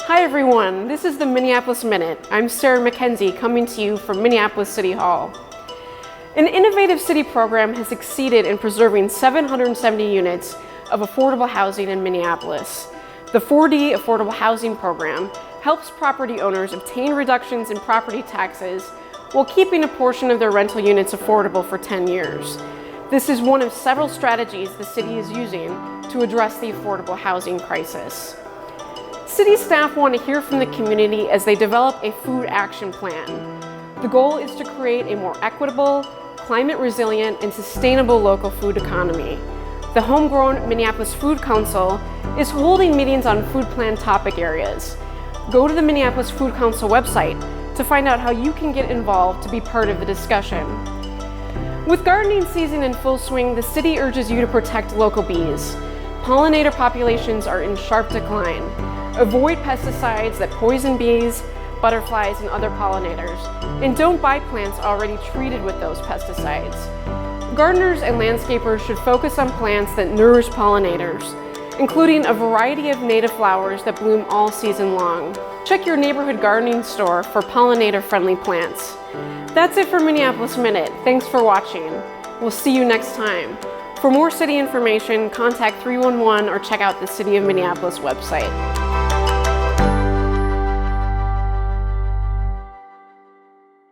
Hi everyone, this is the Minneapolis Minute. I'm Sarah McKenzie coming to you from Minneapolis City Hall. An innovative city program has succeeded in preserving 770 units of affordable housing in Minneapolis. The 4D Affordable Housing Program helps property owners obtain reductions in property taxes while keeping a portion of their rental units affordable for 10 years. This is one of several strategies the city is using to address the affordable housing crisis. City staff want to hear from the community as they develop a food action plan. The goal is to create a more equitable, climate resilient, and sustainable local food economy. The homegrown Minneapolis Food Council is holding meetings on food plan topic areas. Go to the Minneapolis Food Council website to find out how you can get involved to be part of the discussion. With gardening season in full swing, the city urges you to protect local bees. Pollinator populations are in sharp decline. Avoid pesticides that poison bees, butterflies, and other pollinators, and don't buy plants already treated with those pesticides. Gardeners and landscapers should focus on plants that nourish pollinators, including a variety of native flowers that bloom all season long. Check your neighborhood gardening store for pollinator-friendly plants. That's it for Minneapolis Minute. Thanks for watching. We'll see you next time. For more city information, contact 311 or check out the City of Minneapolis website.